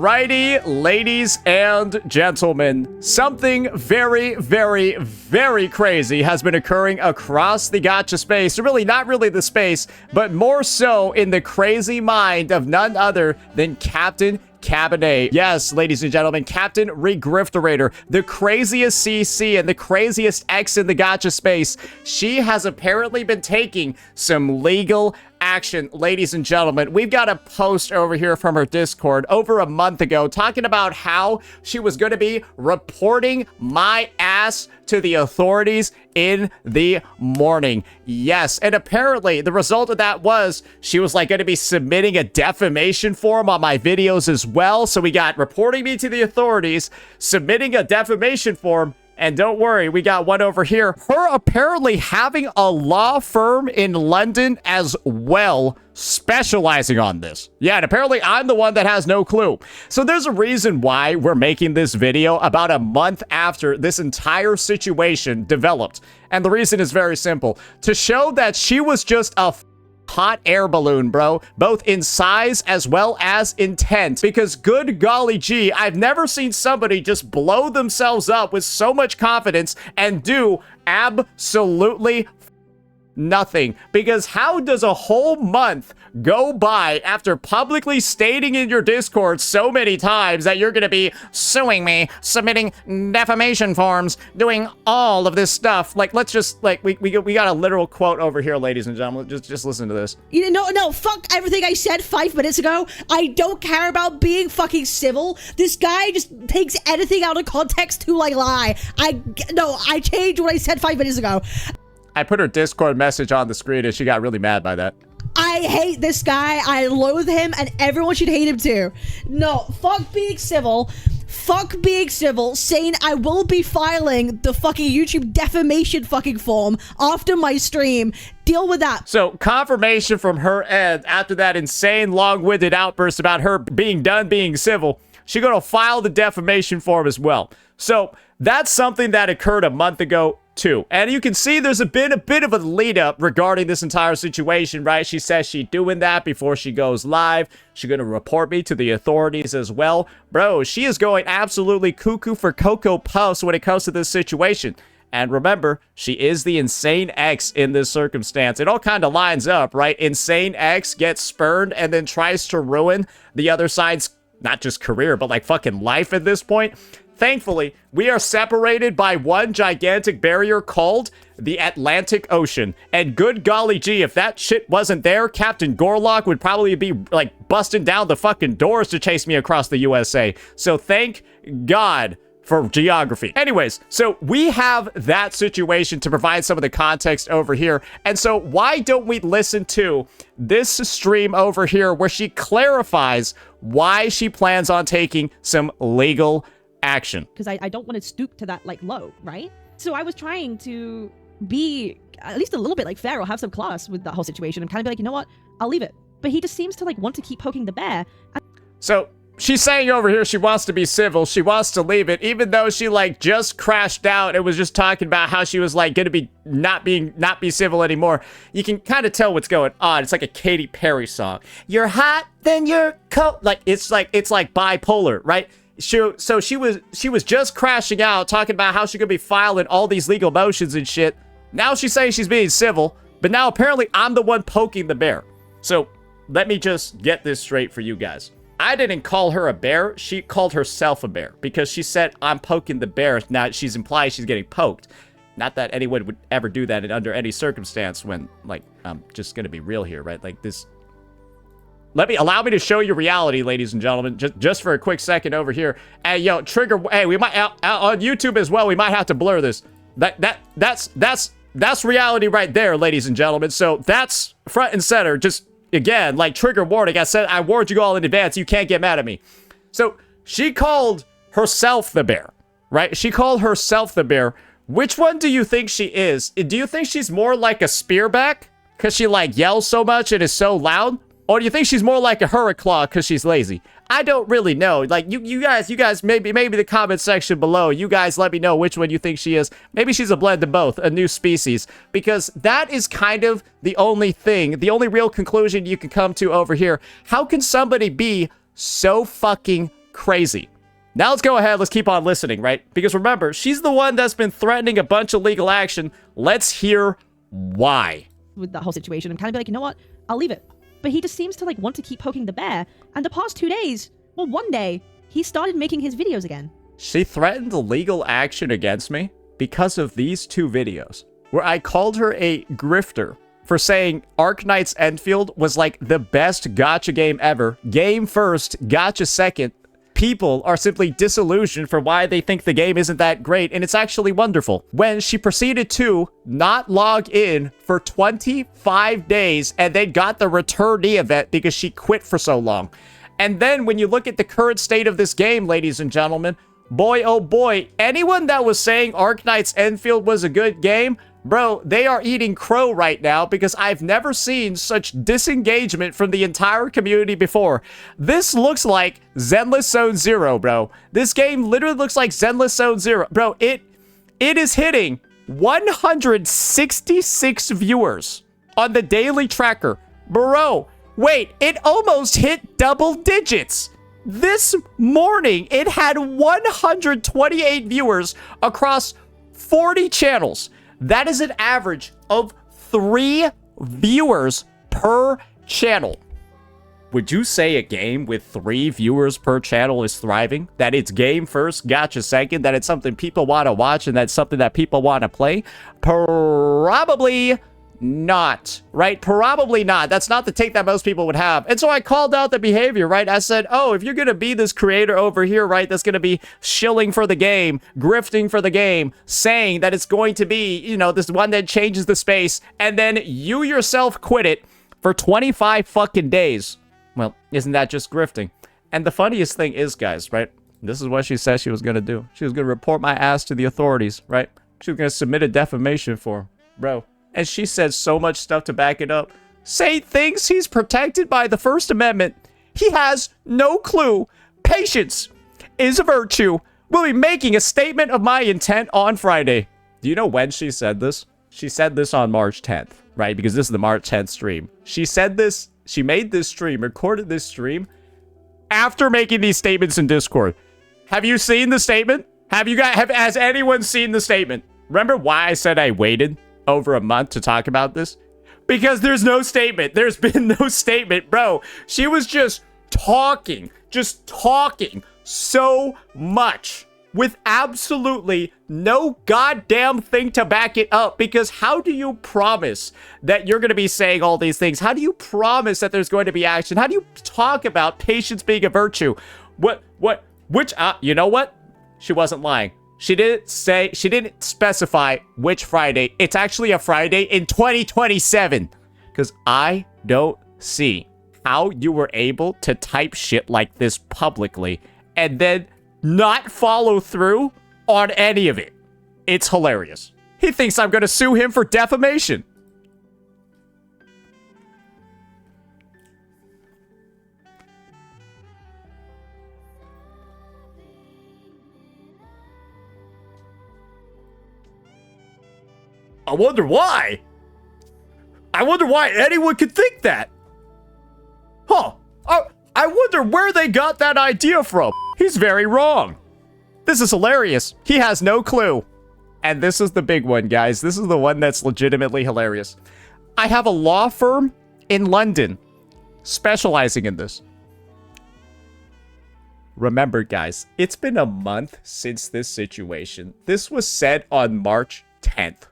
Alrighty, ladies and gentlemen, something very, very, very crazy has been occurring across the gacha space. Really, not really the space, but more so in the crazy mind of none other than Captain Cabinet. Yes, ladies and gentlemen, Captain Regrifterator, the craziest CC and the craziest X in the gacha space. She has apparently been taking some legal action. Ladies and gentlemen, we've got a post over here from her Discord over a month ago talking about how she was going to be reporting my ass to the authorities in the morning. Yes, and apparently the result of that was she was like going to be submitting a defamation form on my videos as well. So we got reporting me to the authorities, submitting a defamation form, and don't worry, we got one over here. Her apparently having a law firm in London as well, specializing on this. Yeah, and apparently I'm the one that has no clue. So there's a reason why we're making this video about a month after this entire situation developed. And the reason is very simple. To show that she was just a hot air balloon, bro, both in size as well as intent, because good golly gee, I've never seen somebody just blow themselves up with so much confidence and do absolutely nothing. Because how does a whole month go by after publicly stating in your Discord so many times that you're gonna be suing me, submitting defamation forms, doing all of this stuff? Like, let's just, like, we got a literal quote over here, ladies and gentlemen. Just listen to this. You know, no, fuck everything I said 5 minutes ago. I don't care about being fucking civil. This guy just takes anything out of context to, like, lie. I changed what I said 5 minutes ago. I put her Discord message on the screen and she got really mad by that. I hate this guy. I loathe him, and everyone should hate him too. No, fuck being civil. Fuck being civil, saying I will be filing the fucking YouTube defamation fucking form after my stream. Deal with that. So, confirmation from her end after that insane long-winded outburst about her being done being civil. She's gonna file the defamation form as well. So, that's something that occurred a month ago too. And you can see there's a bit of a lead up regarding this entire situation, right? She says she's doing that before she goes live. She's going to report me to the authorities as well. Bro, she is going absolutely cuckoo for Cocoa Puffs when it comes to this situation. And remember, she is the insane X in this circumstance. It all kind of lines up, right? Insane X gets spurned and then tries to ruin the other side's not just career, but like fucking life at this point. Thankfully, we are separated by one gigantic barrier called the Atlantic Ocean. And good golly gee, if that shit wasn't there, Captain Gorlock would probably be, like, busting down the fucking doors to chase me across the USA. So thank God for geography. Anyways, so we have that situation to provide some of the context over here. And so why don't we listen to this stream over here where she clarifies why she plans on taking some legal action? Because I don't want to stoop to that, like, low, right? So I was trying to be at least a little bit like fair or have some class with that whole situation and kind of be like, you know what, I'll leave it. But he just seems to like want to keep poking the bear. So she's saying over here she wants to be civil, she wants to leave it, even though she like just crashed out and was just talking about how she was like gonna be not be civil anymore. You can kind of tell what's going on. It's like a Katy Perry song. You're hot, then you're cold. Like it's like bipolar, right? So she was just crashing out, talking about how she could be filing all these legal motions and shit. Now she's saying she's being civil, but now apparently I'm the one poking the bear. So let me just get this straight for you guys. I didn't call her a bear. She called herself a bear because she said I'm poking the bear. Now she's implied she's getting poked. Not that anyone would ever do that under any circumstance when, like, I'm just gonna be real here, right? Like this. Allow me to show you reality, ladies and gentlemen, just for a quick second over here. Hey, yo, trigger, hey, we might, on YouTube as well, we might have to blur this. That's reality right there, ladies and gentlemen. So that's front and center. Just, again, like, trigger warning. I said, I warned you all in advance. You can't get mad at me. So she called herself the bear, right? She called herself the bear. Which one do you think she is? Do you think she's more like a spearback because she, like, yells so much and is so loud? Or do you think she's more like a hurriclaw because she's lazy? I don't really know. Like, you guys, maybe the comment section below, you guys let me know which one you think she is. Maybe she's a blend of both, a new species. Because that is kind of the only thing, the only real conclusion you can come to over here. How can somebody be so fucking crazy. Now let's go ahead. Let's keep on listening, right? Because remember, she's the one that's been threatening a bunch of legal action. Let's hear why. With that whole situation and kind of be like, you know what? I'll leave it. But he just seems to like want to keep poking the bear. And the past 2 days, well, one day, he started making his videos again. She threatened legal action against me because of these 2 videos where I called her a grifter for saying Arknight's Enfield was like the best gacha game ever. Game first, gacha second. People are simply disillusioned for why they think the game isn't that great, and it's actually wonderful. When she proceeded to not log in for 25 days and then got the returnee event because she quit for so long. And then when you look at the current state of this game, ladies and gentlemen, boy oh boy, anyone that was saying Arknight's Enfield was a good game, bro, they are eating crow right now because I've never seen such disengagement from the entire community before. This looks like Zenless Zone Zero, bro. This game literally looks like Zenless Zone Zero. Bro, it is hitting 166 viewers on the daily tracker. Bro, wait, it almost hit double digits. This morning, it had 128 viewers across 40 channels. That is an average of 3 viewers per channel. Would you say a game with 3 viewers per channel is thriving? That it's game first, gacha second, that it's something people want to watch and that's something that people want to play? Probably not, right? Probably not. That's not the take that most people would have. And so I called out the behavior, right? I said, oh, if you're going to be this creator over here, right, that's going to be shilling for the game, grifting for the game, saying that it's going to be, you know, this one that changes the space, and then you yourself quit it for 25 fucking days. Well, isn't that just grifting? And the funniest thing is, guys, right? This is what she said she was going to do. She was going to report my ass to the authorities, right? She was going to submit a defamation form, bro. And she said so much stuff to back it up. Saint thinks he's protected by the First Amendment. He has no clue. Patience is a virtue. We'll be making a statement of my intent on Friday. Do you know when she said this? She said this on March 10th, right? Because this is the March 10th stream. She said this, she made this stream, recorded this stream after making these statements in Discord. Have you seen the statement? Has anyone seen the statement? Remember why I said I waited over a month to talk about this? Because there's no statement. There's been no statement, bro. She was just talking so much with absolutely no goddamn thing to back it up. Because how do you promise that you're going to be saying all these things? How do you promise that there's going to be action? How do you talk about patience being a virtue? You know what? She wasn't lying. She didn't specify which Friday. It's actually a Friday in 2027. Because I don't see how you were able to type shit like this publicly and then not follow through on any of it. It's hilarious. He thinks I'm going to sue him for defamation. I wonder why. I wonder why anyone could think that. Huh. I wonder where they got that idea from. He's very wrong. This is hilarious. He has no clue. And this is the big one, guys. This is the one that's legitimately hilarious. I have a law firm in London specializing in this. Remember, guys, it's been a month since this situation. This was said on March 10th.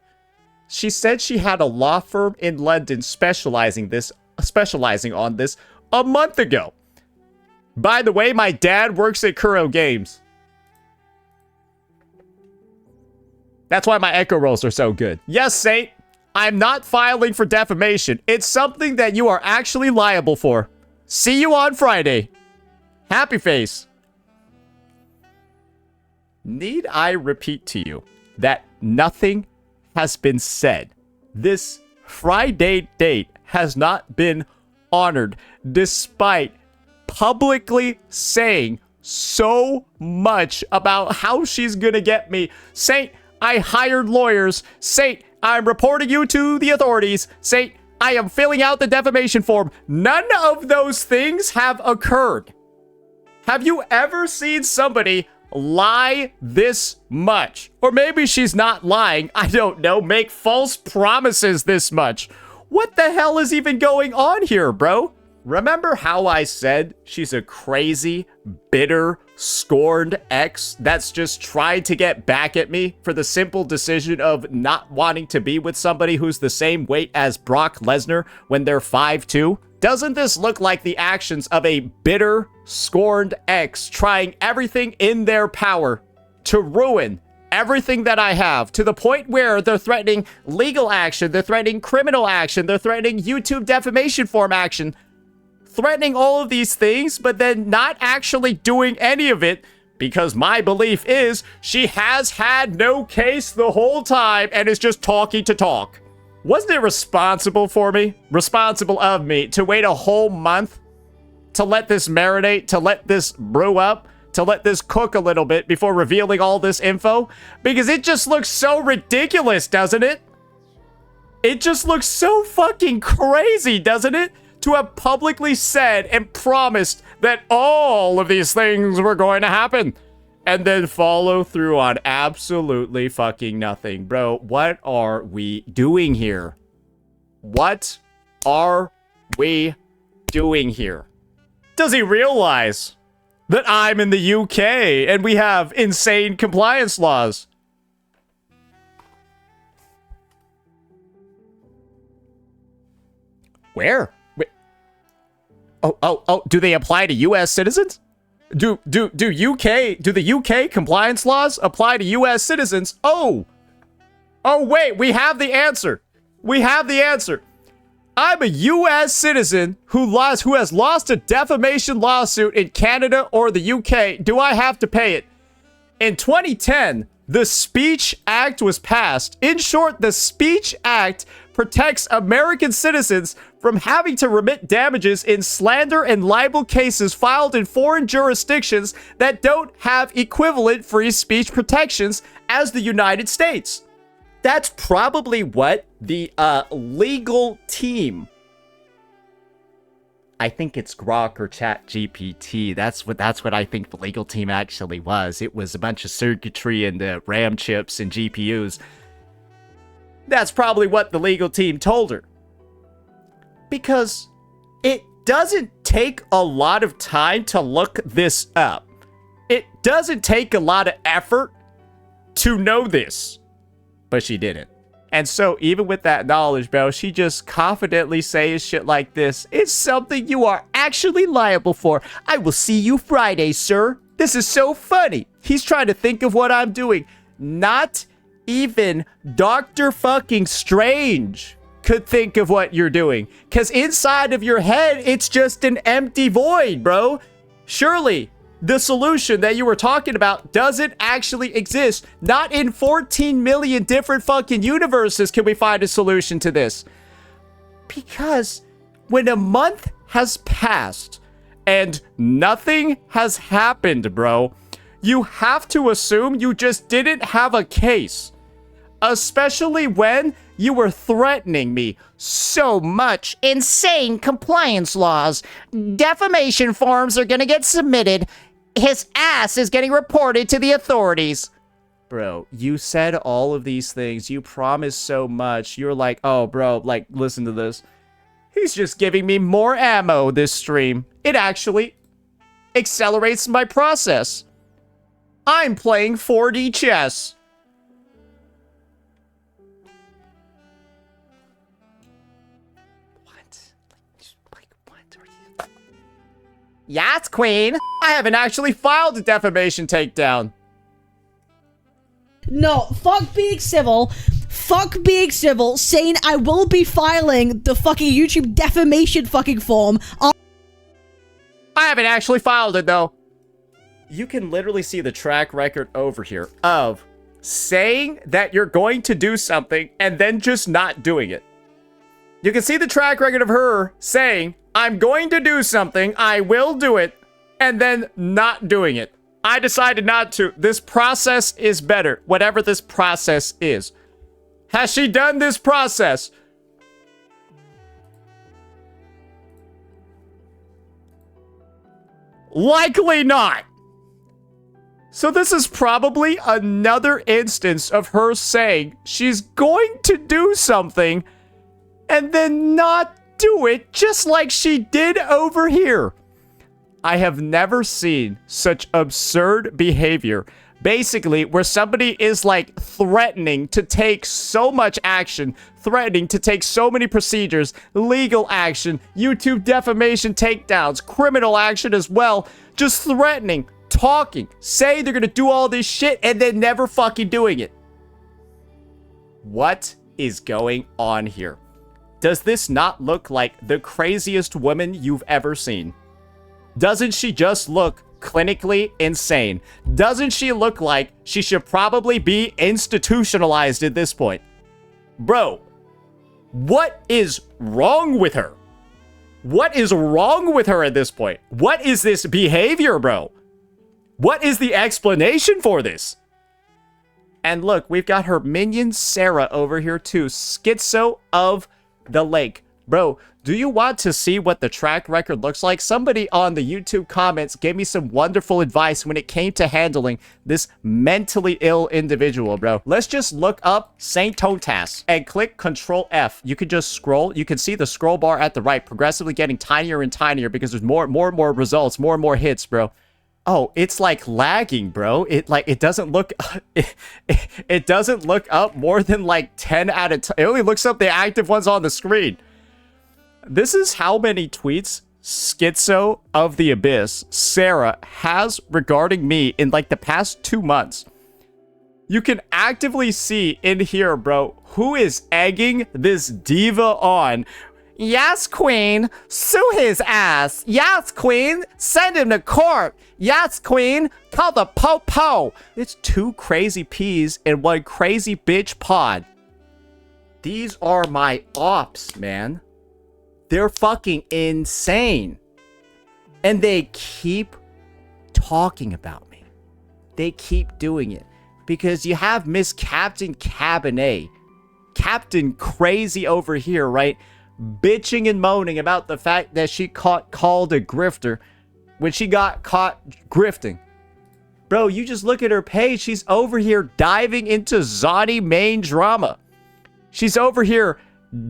She said she had a law firm in London specializing on this a month ago. By the way, my dad works at Kuro Games. That's why my echo rolls are so good. Yes, Saint, I'm not filing for defamation. It's something that you are actually liable for. See you on Friday. Happy face. Need I repeat to you that nothing has been said? This Friday date has not been honored despite publicly saying so much about how she's gonna get me. Saint, I hired lawyers. Saint, I'm reporting you to the authorities. Saint, I am filling out the defamation form. None of those things have occurred. Have you ever seen somebody lie this much? Or maybe she's not lying, I don't know, make false promises this much. What the hell is even going on here, bro? Remember how I said she's a crazy, bitter, scorned ex that's just trying to get back at me for the simple decision of not wanting to be with somebody who's the same weight as Brock Lesnar when they're 5'2"? Doesn't this look like the actions of a bitter, scorned ex trying everything in their power to ruin everything that I have, to the point where they're threatening legal action, they're threatening criminal action, they're threatening YouTube defamation form action, threatening all of these things, but then not actually doing any of it, because my belief is she has had no case the whole time and is just talking to talk. Wasn't it responsible of me to wait a whole month to let this marinate, to let this brew up, to let this cook a little bit before revealing all this info? Because it just looks so ridiculous, doesn't it? It just looks so fucking crazy, doesn't it? To have publicly said and promised that all of these things were going to happen, and then follow through on absolutely fucking nothing. Bro, what are we doing here? What are we doing here? Does he realize that I'm in the UK and we have insane compliance laws? Where? Oh, do they apply to US citizens? Do the UK compliance laws apply to US citizens? Oh wait, we have the answer. I'm a US citizen who has lost a defamation lawsuit in Canada or the UK. Do I have to pay it? In 2010, the Speech Act was passed. In short, the Speech Act protects American citizens from having to remit damages in slander and libel cases filed in foreign jurisdictions that don't have equivalent free speech protections as the United States. That's probably what the legal team, I think it's Grok or Chat GPT. That's what I think the legal team actually was. It was a bunch of circuitry and RAM chips and GPUs. That's probably what the legal team told her. Because it doesn't take a lot of time to look this up. It doesn't take a lot of effort to know this. But she didn't. And so even with that knowledge, bro, she just confidently says shit like this. It's something you are actually liable for. I will see you Friday, sir. This is so funny. He's trying to think of what I'm doing. Not even Dr. fucking Strange could think of what you're doing. Because inside of your head, it's just an empty void, bro. Surely the solution that you were talking about doesn't actually exist. Not in 14 million different fucking universes can we find a solution to this. Because when a month has passed and nothing has happened, bro, you have to assume you just didn't have a case. Especially when you were threatening me so much. Insane compliance laws. Defamation forms are gonna get submitted. His ass is getting reported to the authorities. Bro, you said all of these things. You promised so much. You're like, oh, bro, like, listen to this. He's just giving me more ammo this stream. It actually accelerates my process. I'm playing 4D chess. Yes, queen. I haven't actually filed a defamation takedown. No, fuck being civil. Fuck being civil, saying I will be filing the fucking YouTube defamation fucking form. I haven't actually filed it, though. You can literally see the track record over here of saying that you're going to do something and then just not doing it. You can see the track record of her saying, I'm going to do something, I will do it, and then not doing it. I decided not to. This process is better, whatever this process is. Has she done this process? Likely not. So this is probably another instance of her saying she's going to do something and then not do it, just like she did over here. I have never seen such absurd behavior. Basically, where somebody is like threatening to take so much action, threatening to take so many procedures, legal action, YouTube defamation takedowns, criminal action as well, just threatening, talking, say they're gonna do all this shit and then never fucking doing it. What is going on here? Does this not look like the craziest woman you've ever seen? Doesn't she just look clinically insane? Doesn't she look like she should probably be institutionalized at this point? Bro, what is wrong with her? What is wrong with her at this point? What is this behavior, bro? What is the explanation for this? And look, we've got her minion Sarah over here too, schizo of the lake. Bro, do you want to see what the track record looks like? Somebody on the YouTube comments gave me some wonderful advice when it came to handling this mentally ill individual, bro. Let's just look up Saint Totas and click Control F. You can just scroll. You can see the scroll bar at the right progressively getting tinier and tinier because there's more and more results, more and more hits, bro. Oh, it's like lagging, bro. It doesn't look it doesn't look up more than like 10 out of 10. It only looks up the active ones on the screen. This is how many tweets Schizo of the Abyss Sarah has regarding me in like the past 2 months. You can actively see in here, bro, who is egging this diva on. Yes, queen, sue his ass. Yes, queen, send him to court. Yes, queen, call the po-po. It's 2 crazy peas in 1 crazy bitch pod. These are my ops, man. They're fucking insane. And they keep talking about me. They keep doing it. Because you have Miss Captain Cabernet. Captain Crazy over here, right? Bitching and moaning about the fact that she called a grifter when she got caught grifting. Bro, you just look at her page. She's over here diving into Zani main drama. She's over here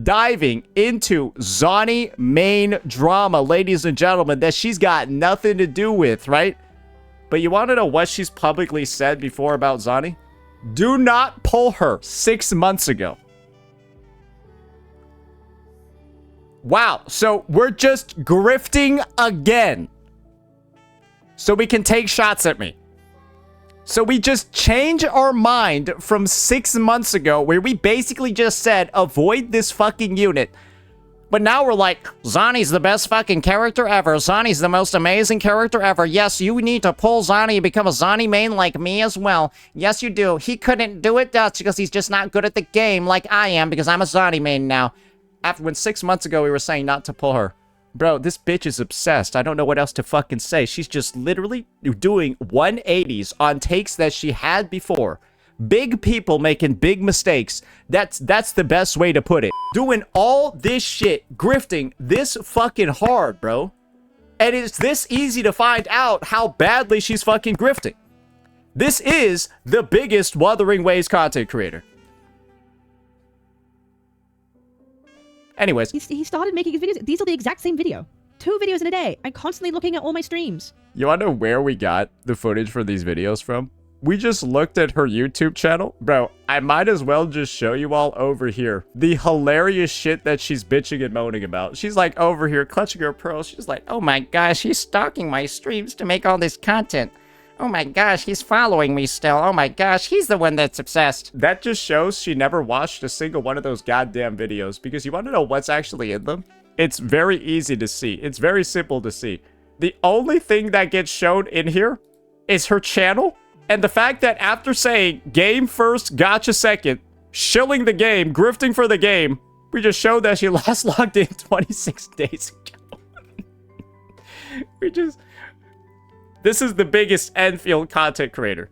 diving into Zani main drama, ladies and gentlemen, that she's got nothing to do with, right? But you want to know what she's publicly said before about Zani? Do not pull her 6 months ago. Wow, so we're just grifting again. So we can take shots at me. So we just change our mind from 6 months ago where we basically just said, avoid this fucking unit. But now we're like, Zani's the best fucking character ever. Zani's the most amazing character ever. Yes, you need to pull Zani and become a Zani main like me as well. Yes, you do. He couldn't do it. That's because he's just not good at the game like I am because I'm a Zani main now. After when 6 months ago we were saying not to pull her. Bro, this bitch is obsessed. I don't know what else to fucking say. She's just literally doing 180s on takes that she had before. Big people making big mistakes. That's the best way to put it. Doing all this shit, grifting this fucking hard, bro. And it's this easy to find out how badly she's fucking grifting. This is the biggest Wuthering Waves content creator. Anyways. He started making his videos. These are the exact same video. 2 videos in a day. I'm constantly looking at all my streams. You want to know where we got the footage for these videos from? We just looked at her YouTube channel. Bro, I might as well just show you all over here the hilarious shit that she's bitching and moaning about. She's like over here clutching her pearls. She's like, oh my gosh, he's stalking my streams to make all this content. Oh my gosh, he's following me still. Oh my gosh, he's the one that's obsessed. That just shows she never watched a single one of those goddamn videos, because you want to know what's actually in them? It's very easy to see. It's very simple to see. The only thing that gets shown in here is her channel, and the fact that after saying game first, gotcha second, shilling the game, grifting for the game, we just showed that she last logged in 26 days ago. This is the biggest Enfield content creator.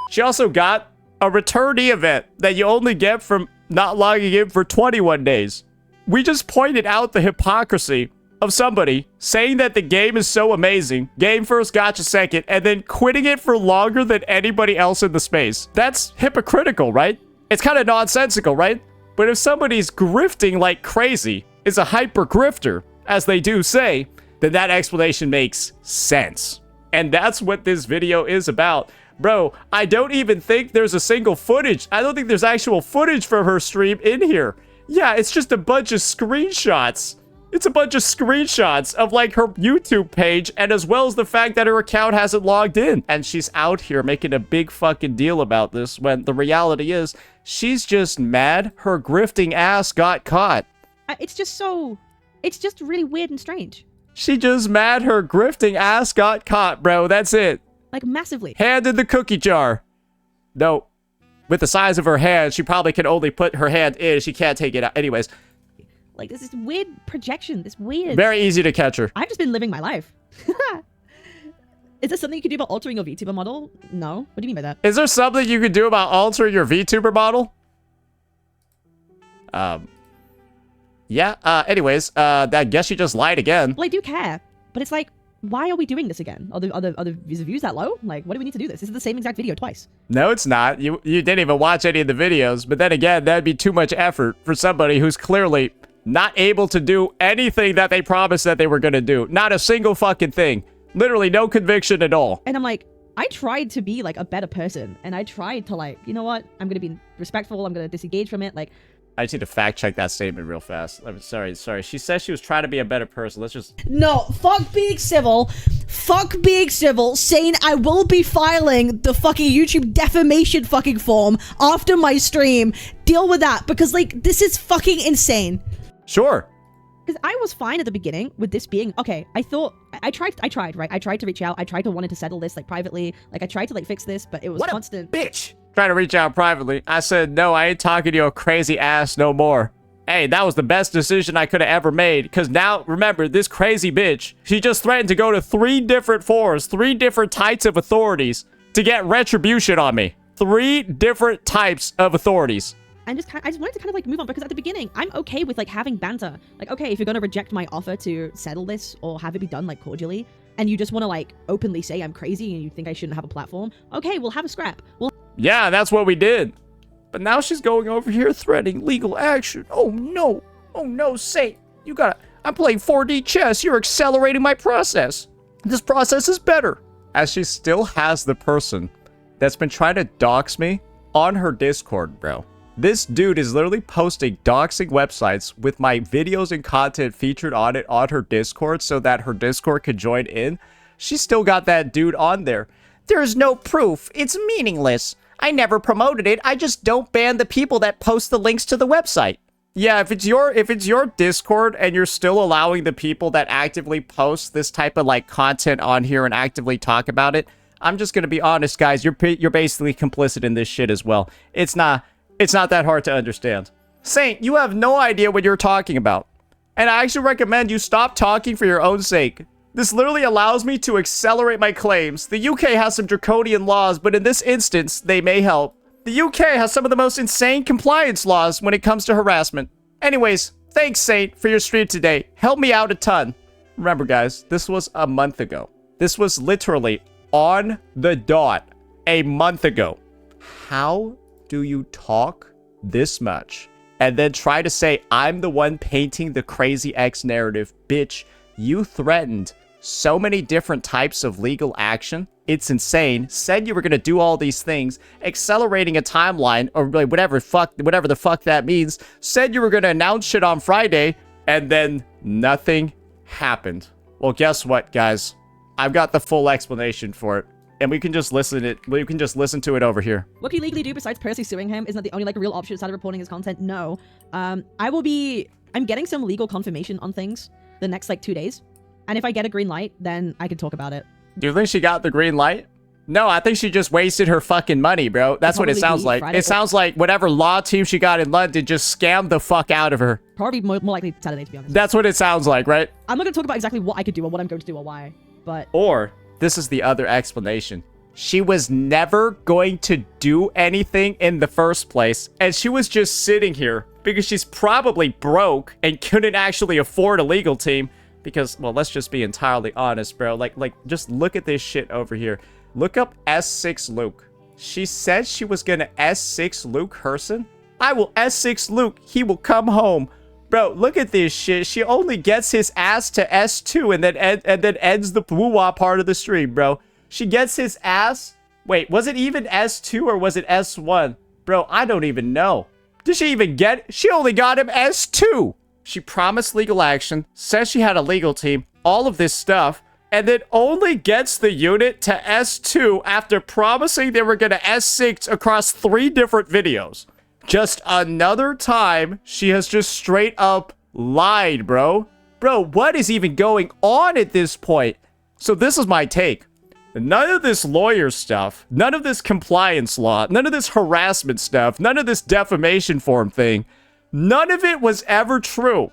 She also got a returnee event that you only get from not logging in for 21 days. We just pointed out the hypocrisy of somebody saying that the game is so amazing, game first, gotcha second, and then quitting it for longer than anybody else in the space. That's hypocritical, right? It's kind of nonsensical, right? But if somebody's grifting like crazy, is a hyper grifter, as they do say, then that explanation makes sense. And that's what this video is about. Bro, I don't even think there's a single footage. I don't think there's actual footage from her stream in here. Yeah, it's just a bunch of screenshots. It's a bunch of screenshots of like her YouTube page, and as well as the fact that her account hasn't logged in. And she's out here making a big fucking deal about this when the reality is she's just mad her grifting ass got caught. It's just really weird and strange. She just mad her grifting ass got caught, bro. That's it. Like, massively. Hand in the cookie jar. No. With the size of her hand, she probably can only put her hand in. She can't take it out. Anyways. Like, this is weird projection. This weird. Very easy to catch her. I've just been living my life. Is there something you could do about altering your VTuber model? No. What do you mean by that? Is there something you could do about altering your VTuber model? Yeah. Anyways, I guess you just lied again. Well, I do care. But it's like, why are we doing this again? Are the views that low? Like, what do we need to do this? This is the same exact video twice. No, it's not. You didn't even watch any of the videos. But then again, that'd be too much effort for somebody who's clearly not able to do anything that they promised that they were going to do. Not a single fucking thing. Literally no conviction at all. And I'm like, I tried to be like a better person. And I tried to like, you know what? I'm going to be respectful. I'm going to disengage from it. Like, I just need to fact check that statement real fast. I'm sorry. She says she was trying to be a better person. Let's just... No, fuck being civil. Fuck being civil, saying I will be filing the fucking YouTube defamation fucking form after my stream. Deal with that, because, like, this is fucking insane. Sure. Because I was fine at the beginning with this being, okay, I thought, I tried, right? I tried to reach out. I tried to wanted to settle this, like, privately. Like, I tried to, like, fix this, but it was constant. Bitch! Trying to reach out privately. I said, no, I ain't talking to your crazy ass no more. Hey, that was the best decision I could have ever made. Because now, remember, this crazy bitch, she just threatened to go to 3 different forums, 3 different types of authorities to get retribution on me. 3 different types of authorities. I just wanted to kind of like move on, because at the beginning, I'm okay with like having banter. Like, okay, if you're going to reject my offer to settle this or have it be done like cordially, and you just want to like openly say I'm crazy and you think I shouldn't have a platform, okay, we'll have a scrap. Yeah, that's what we did. But now she's going over here threatening legal action. Oh no. Oh no, Saint. You gotta... I'm playing 4D chess. You're accelerating my process. This process is better. As she still has the person that's been trying to dox me on her Discord, bro. This dude is literally posting doxing websites with my videos and content featured on it on her Discord so that her Discord could join in. She's still got that dude on there. There's no proof. It's meaningless. I never promoted it. I just don't ban the people that post the links to the website. Yeah, if it's your Discord and you're still allowing the people that actively post this type of like content on here and actively talk about it, I'm just gonna be honest, guys. You're basically complicit in this shit as well. It's not that hard to understand. Saint, you have no idea what you're talking about. And I actually recommend you stop talking for your own sake. This literally allows me to accelerate my claims. The UK has some draconian laws, but in this instance, they may help. The UK has some of the most insane compliance laws when it comes to harassment. Anyways, thanks, Saint, for your stream today. Helped me out a ton. Remember, guys, this was a month ago. This was literally on the dot a month ago. How do you talk this much and then try to say I'm the one painting the crazy X narrative? Bitch, you threatened so many different types of legal action. It's insane. Said you were going to do all these things, accelerating a timeline or like whatever the fuck that means. Said you were going to announce shit on Friday and then nothing happened. Well, guess what, guys? I've got the full explanation for it. And we can just listen to it over here. What can you legally do besides personally suing him? Isn't that the only like real option outside of reporting his content? No. I'm getting some legal confirmation on things the next like 2 days. And if I get a green light, then I can talk about it. Do you think she got the green light? No, I think she just wasted her fucking money, bro. That's what it sounds like. It sounds like whatever law team she got in London just scammed the fuck out of her. Probably more likely Saturday, to be honest. That's what it sounds like, right? I'm not going to talk about exactly what I could do or what I'm going to do or why, but... Or, this is the other explanation. She was never going to do anything in the first place, and she was just sitting here because she's probably broke and couldn't actually afford a legal team, Because, well, let's just be entirely honest, bro. Like, just look at this shit over here. Look up S6 Luke. She said she was gonna S6 Luke Herson. I will S6 Luke. He will come home. Bro, look at this shit. She only gets his ass to S2 and then ends the woo-wah part of the stream, bro. She gets his ass. Wait, was it even S2 or was it S1? Bro, I don't even know. Did she even get it? She only got him S2. She promised legal action, says she had a legal team, all of this stuff, and then only gets the unit to S2 after promising they were going to S6 across 3 different videos. Just another time she has just straight up lied, bro. Bro, what is even going on at this point? So this is my take. None of this lawyer stuff, none of this compliance law, none of this harassment stuff, none of this defamation form thing, none of it was ever true.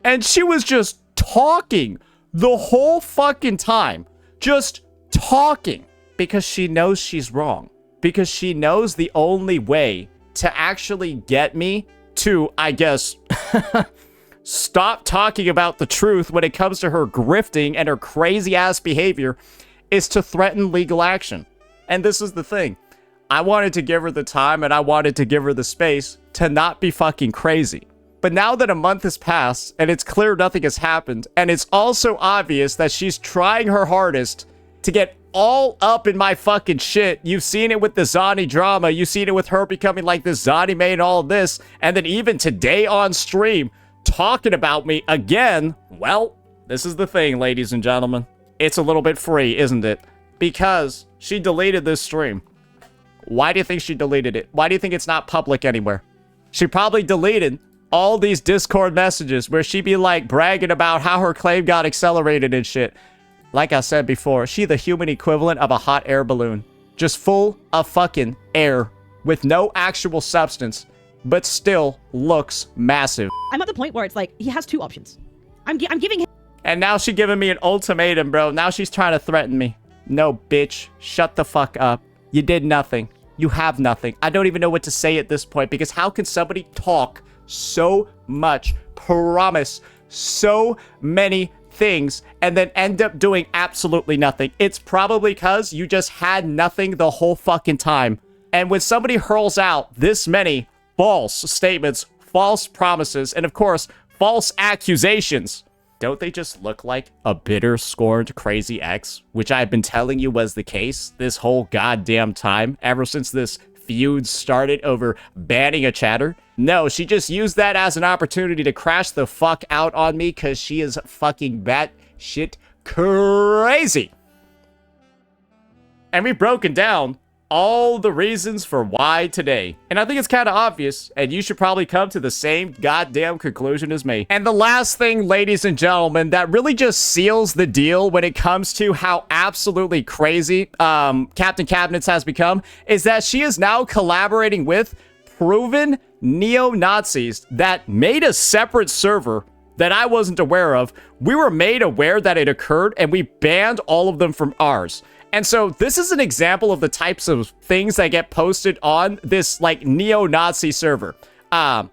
And she was just talking the whole fucking time. Just talking. Because she knows she's wrong. Because she knows the only way to actually get me to, I guess, stop talking about the truth when it comes to her grifting and her crazy ass behavior is to threaten legal action. And this is the thing. I wanted to give her the time and I wanted to give her the space to not be fucking crazy. But now that a month has passed and it's clear nothing has happened, and it's also obvious that she's trying her hardest to get all up in my fucking shit. You've seen it with the Zani drama. You've seen it with her becoming like this Zani main, all of this. And then even today on stream, talking about me again. Well, this is the thing, ladies and gentlemen. It's a little bit free, isn't it? Because she deleted this stream. Why do you think she deleted it? Why do you think it's not public anywhere? She probably deleted all these Discord messages where she'd be like bragging about how her claim got accelerated and shit. Like I said before, she the human equivalent of a hot air balloon. Just full of fucking air with no actual substance, but still looks massive. I'm at the point where it's like, he has 2 options. I'm giving him... And now she's giving me an ultimatum, bro. Now she's trying to threaten me. No, bitch. Shut the fuck up. You did nothing. You have nothing. I don't even know what to say at this point, because how can somebody talk so much, promise so many things, and then end up doing absolutely nothing? It's probably because you just had nothing the whole fucking time. And when somebody hurls out this many false statements, false promises, and of course, false accusations, don't they just look like a bitter, scorned, crazy ex? Which I've been telling you was the case this whole goddamn time, ever since this feud started over banning a chatter. No, she just used that as an opportunity to crash the fuck out on me because she is fucking batshit crazy. And we've broken down all the reasons for why today. And I think it's kind of obvious, and you should probably come to the same goddamn conclusion as me. And the last thing, ladies and gentlemen, that really just seals the deal when it comes to how absolutely crazy Captain Cabinets has become, is that she is now collaborating with proven neo-Nazis that made a separate server that I wasn't aware of. We were made aware that it occurred, and we banned all of them from ours. And so this is an example of the types of things that get posted on this like neo-Nazi server. Well,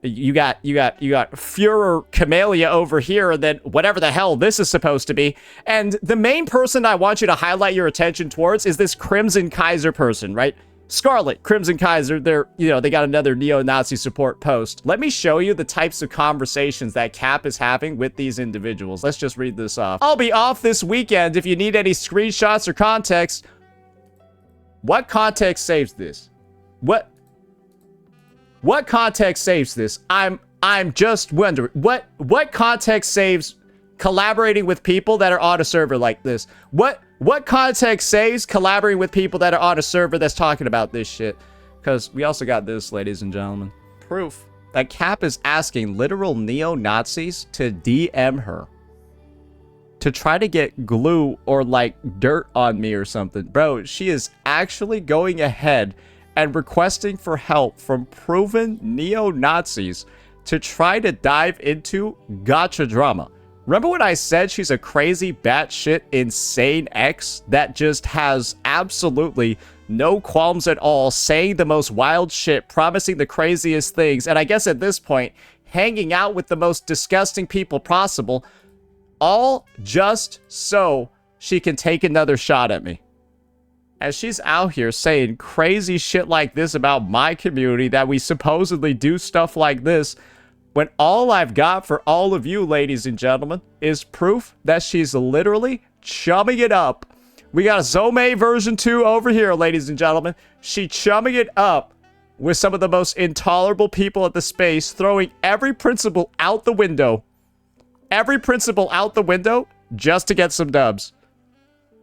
you got Führer Camellia over here, and then whatever the hell this is supposed to be. And the main person I want you to highlight your attention towards is this Crimson Kaiser person, right? Scarlet, Crimson Kaiser, they got another neo-Nazi support post. Let me show you the types of conversations that Cap is having with these individuals. Let's just read this off. I'll be off this weekend if you need any screenshots or context. What context saves this? What context saves this? I'm just wondering. What context saves collaborating with people that are on a server like this? What context saves collaborating with people that are on a server that's talking about this shit? Because we also got this, ladies and gentlemen. Proof that Cap is asking literal neo-Nazis to DM her. To try to get glue or like dirt on me or something. Bro, she is actually going ahead and requesting for help from proven neo-Nazis to try to dive into gotcha drama. Remember when I said she's a crazy, batshit, insane ex that just has absolutely no qualms at all, saying the most wild shit, promising the craziest things, and I guess at this point, hanging out with the most disgusting people possible, all just so she can take another shot at me. As she's out here saying crazy shit like this about my community, that we supposedly do stuff like this, when all I've got for all of you, ladies and gentlemen, is proof that she's literally chumming it up. We got a Zome version 2 over here, ladies and gentlemen. She chumming it up with some of the most intolerable people at the space, throwing every principle out the window. Every principle out the window just to get some dubs.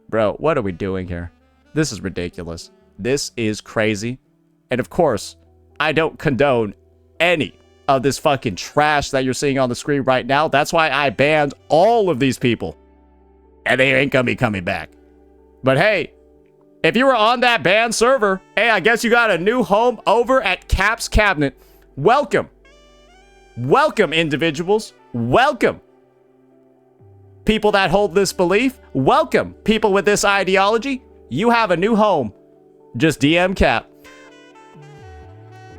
Bro, what are we doing here? This is ridiculous. This is crazy. And of course, I don't condone any of this fucking trash that you're seeing on the screen right now. That's why I banned all of these people. And they ain't gonna be coming back. But hey, if you were on that banned server, hey, I guess you got a new home over at Cap's Cabinet. Welcome. Welcome, individuals. Welcome. People that hold this belief, welcome. People with this ideology, you have a new home. Just DM Cap.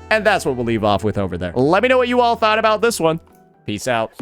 And that's what we'll leave off with over there. Let me know what you all thought about this one. Peace out.